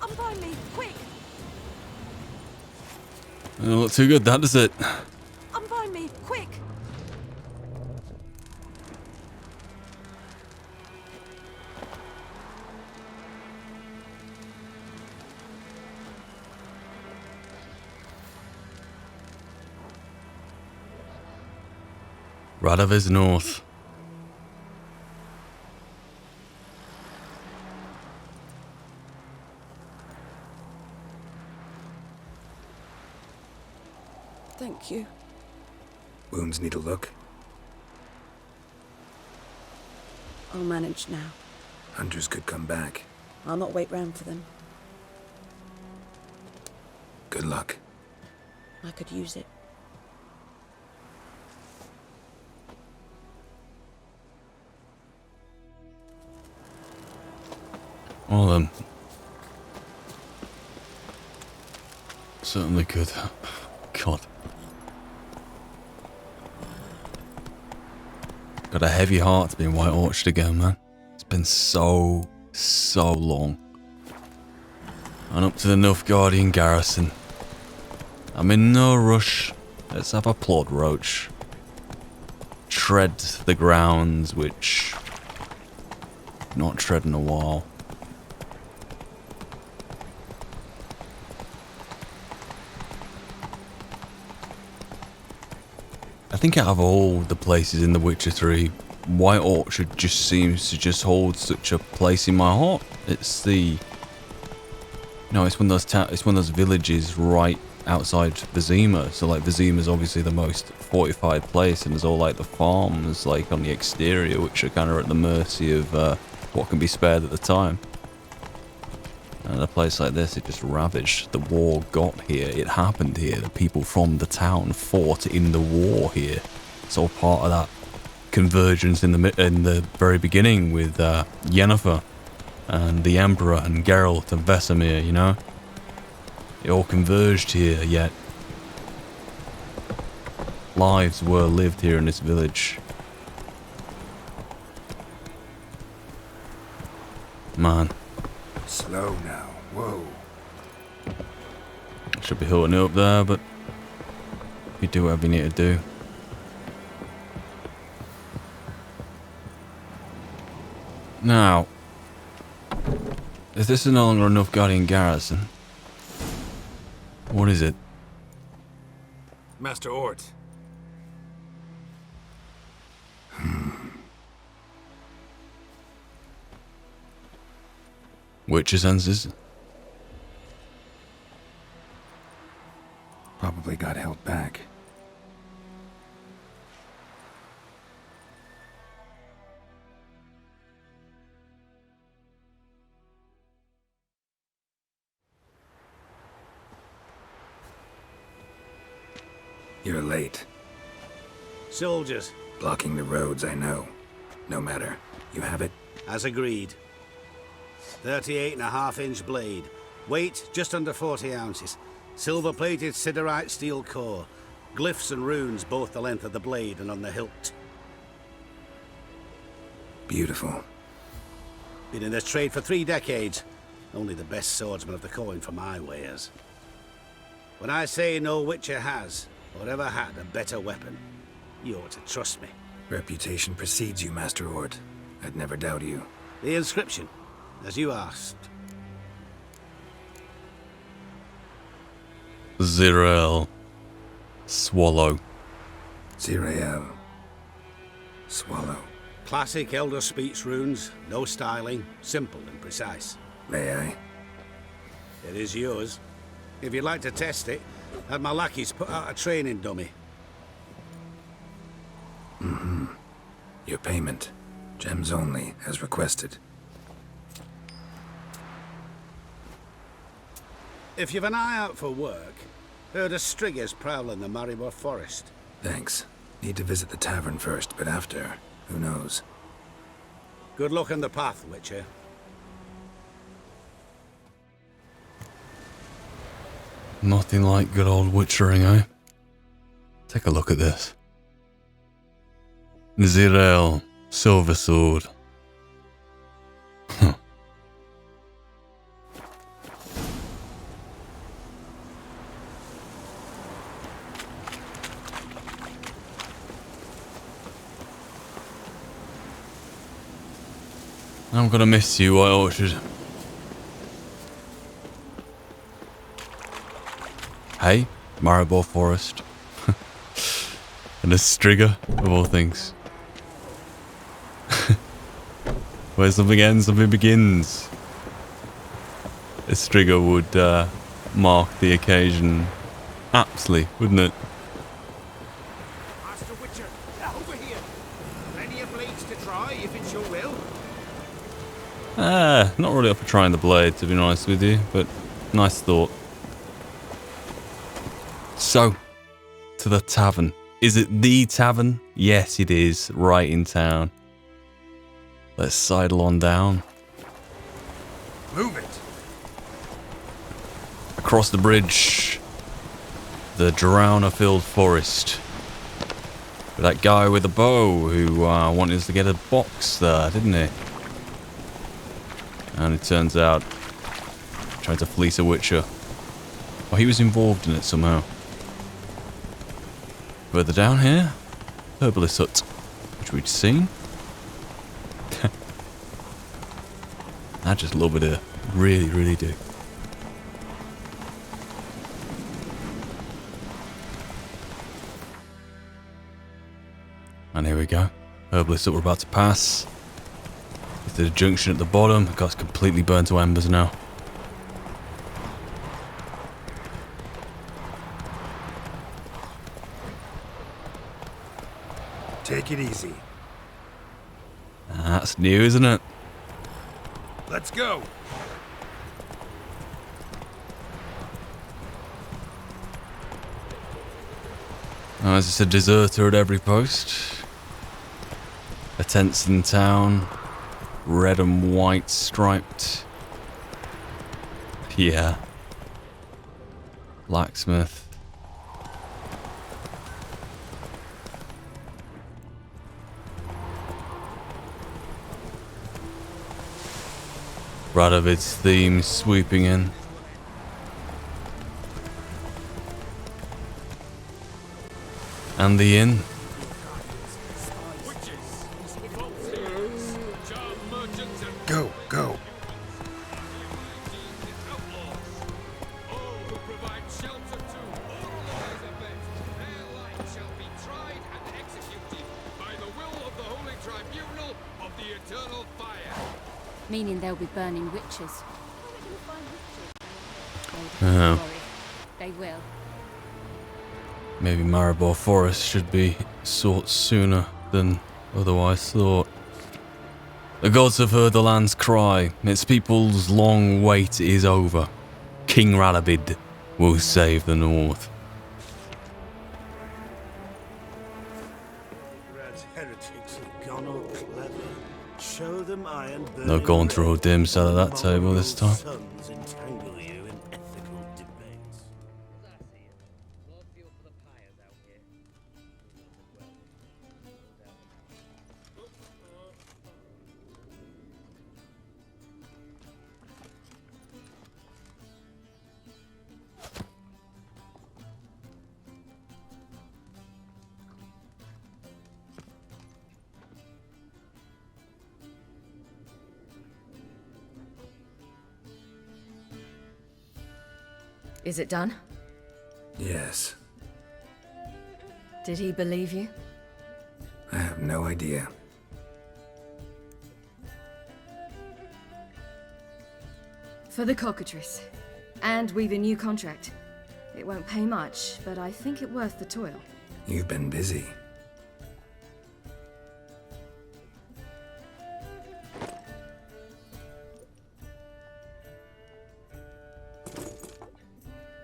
Unbind me, quick! Doesn't look too good, that does it? Unbind me, quick! Radovid's north. Thank you. Wounds need a look. I'll manage now. Hunters could come back. I'll not wait round for them. Good luck. I could use it. Well, certainly could. God. Got a heavy heart to be in White Orchard again, man. It's been so long. And up to the Nilfgaardian garrison. I'm in no rush. Let's have a plod roach. Tread the grounds which not tread in a while. I think out of all the places in The Witcher 3, White Orchard just seems to just hold such a place in my heart. It's the, it's one of those villages right outside Vizima. So like Vizima's obviously the most fortified place, and there's all like the farms like on the exterior, which are kind of at the mercy of what can be spared at the time. And a place like this, it just ravaged. The war got here. It happened here. The people from the town fought in the war here. It's all part of that convergence in the very beginning with Yennefer and the Emperor and Geralt and Vesemir, you know? It all converged here, yet lives were lived here in this village. Man. Slow now. Whoa. Should be holding it up there, but you do whatever you need to do. Now, if this is no longer a Nilfgaardian garrison, what is it? Master Ort. Witcher senses? Probably got held back. You're late. Soldiers. Blocking the roads, I know. No matter. You have it? As agreed. 38.5-inch blade. Weight just under 40 ounces. Silver-plated siderite steel core. Glyphs and runes both the length of the blade and on the hilt. Beautiful. Been in this trade for 3 decades. Only the best swordsman of the coin for my wares. When I say no Witcher has, or ever had, a better weapon, you ought to trust me. Reputation precedes you, Master Ort. I'd never doubt you. The inscription, as you asked. Zirael. Swallow. Zirael. Swallow. Classic Elder Speech runes, no styling, simple and precise. May I? It is yours. If you'd like to test it, have my lackeys put out a training dummy. Mm-hmm. Your payment. Gems only, as requested. If you've an eye out for work, heard of striggers prowling the Maribor forest. Thanks. Need to visit the tavern first, but after, who knows? Good luck on the path, Witcher. Nothing like good old witchering, eh? Take a look at this. Zirael, silver sword. Huh. I'm gonna miss you, White Orchard. Hey, Maribor Forest. And a Striga, of all things. Where something ends, something begins. A Striga would mark the occasion aptly, wouldn't it? Master Witcher, over here. Plenty of blades to try if it's your will. Not really up for trying the blade, to be honest with you, but nice thought. So, to the tavern. Is it the tavern? Yes, it is, right in town. Let's sidle on down. Move it. Across the bridge. The drowner-filled forest. With that guy with the bow who wanted us to get a box there, didn't he? And it turns out, trying to fleece a witcher. Well, he was involved in it somehow. Further down here, herbalist hut, which we'd seen. I just love it here. Really, really do. And here we go. Herbalist hut we're about to pass. There's a junction at the bottom. It got completely burnt to embers now. Take it easy. That's new, isn't it? Let's go. Oh, as it's a deserter at every post. The tents in town. Red and white striped. Yeah. Blacksmith. Radovid's theme sweeping in. And the inn. Go, go. Meaning they'll be burning witches. Oh. They will. Maybe Maribor Forest should be sought sooner than otherwise thought. The gods have heard the land's cry. Its people's long wait is over. King Radovid will save the north. Heretics have gone all clever. Show them iron. No going through a dim cell at that table this time. Sons entangle you in ethical debates. Is it done? Yes. Did he believe you? I have no idea. For the cockatrice. And we've a new contract. It won't pay much, but I think it worth the toil. You've been busy.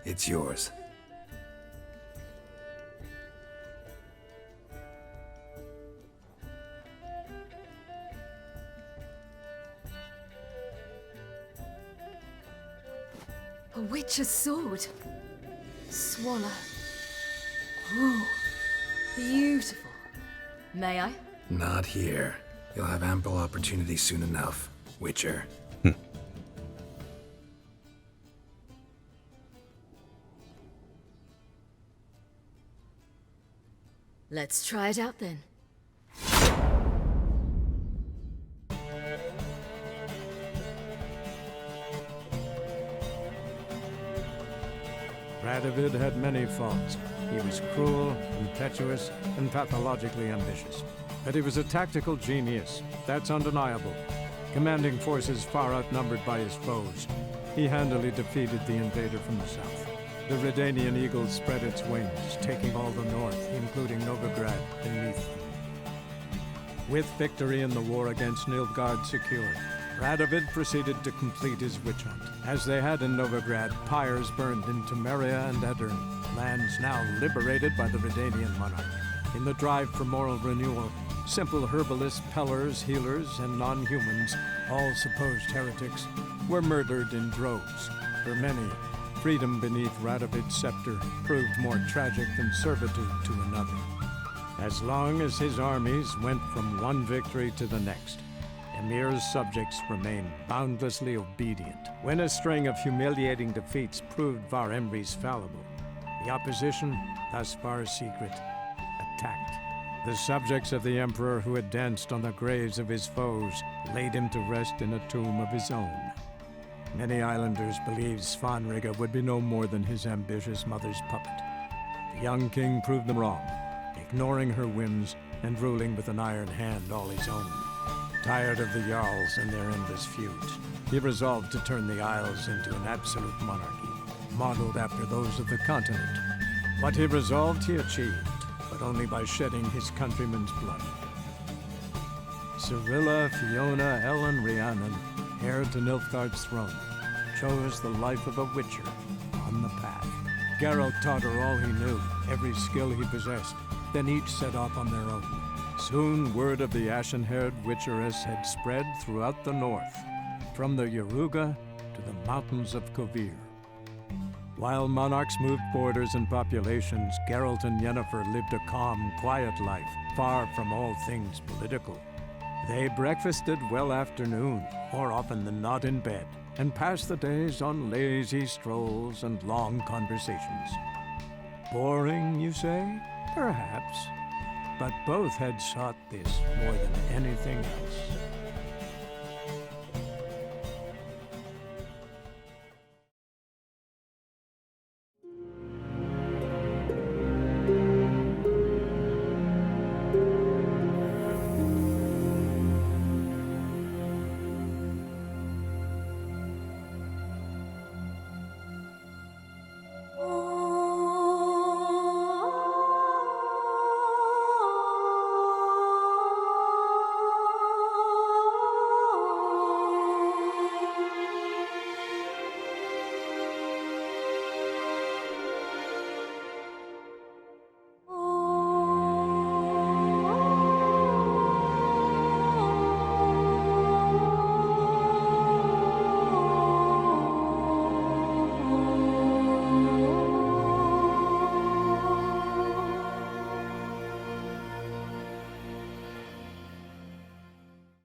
It's yours. A witcher's sword. Swallow. Ooh, beautiful. May I? Not here. You'll have ample opportunity soon enough, Witcher. Let's try it out then. Radovid had many faults. He was cruel, impetuous, and pathologically ambitious. But he was a tactical genius, that's undeniable. Commanding forces far outnumbered by his foes, he handily defeated the invader from the south. The Redanian eagle spread its wings, taking all the north, including Novigrad beneath them. With victory in the war against Nilfgaard secured, Radovid proceeded to complete his witch hunt. As they had in Novigrad, pyres burned in Temeria and Aedirn, lands now liberated by the Redanian monarch. In the drive for moral renewal, simple herbalists, pellers, healers, and non-humans, all supposed heretics, were murdered in droves. For many, freedom beneath Radovid's scepter proved more tragic than servitude to another. As long as his armies went from one victory to the next, Emir's subjects remained boundlessly obedient. When a string of humiliating defeats proved Var Emreis fallible, the opposition, thus far secret, attacked. The subjects of the Emperor who had danced on the graves of his foes laid him to rest in a tomb of his own. Many islanders believed Svanrige would be no more than his ambitious mother's puppet. The young king proved them wrong, ignoring her whims and ruling with an iron hand all his own. Tired of the Jarls and their endless feuds, he resolved to turn the Isles into an absolute monarchy, modeled after those of the continent. What he resolved he achieved, but only by shedding his countrymen's blood. Cyrilla, Fiona, Ellen, Rhiannon, heir to Nilfgaard's throne, chose the life of a witcher on the path. Geralt taught her all he knew, every skill he possessed, then each set off on their own. Soon word of the ashen-haired witcheress had spread throughout the north, from the Yaruga to the mountains of Kovir. While monarchs moved borders and populations, Geralt and Yennefer lived a calm, quiet life, far from all things political. They breakfasted well after noon, more often than not in bed, and passed the days on lazy strolls and long conversations. Boring, you say? Perhaps. But both had sought this more than anything else.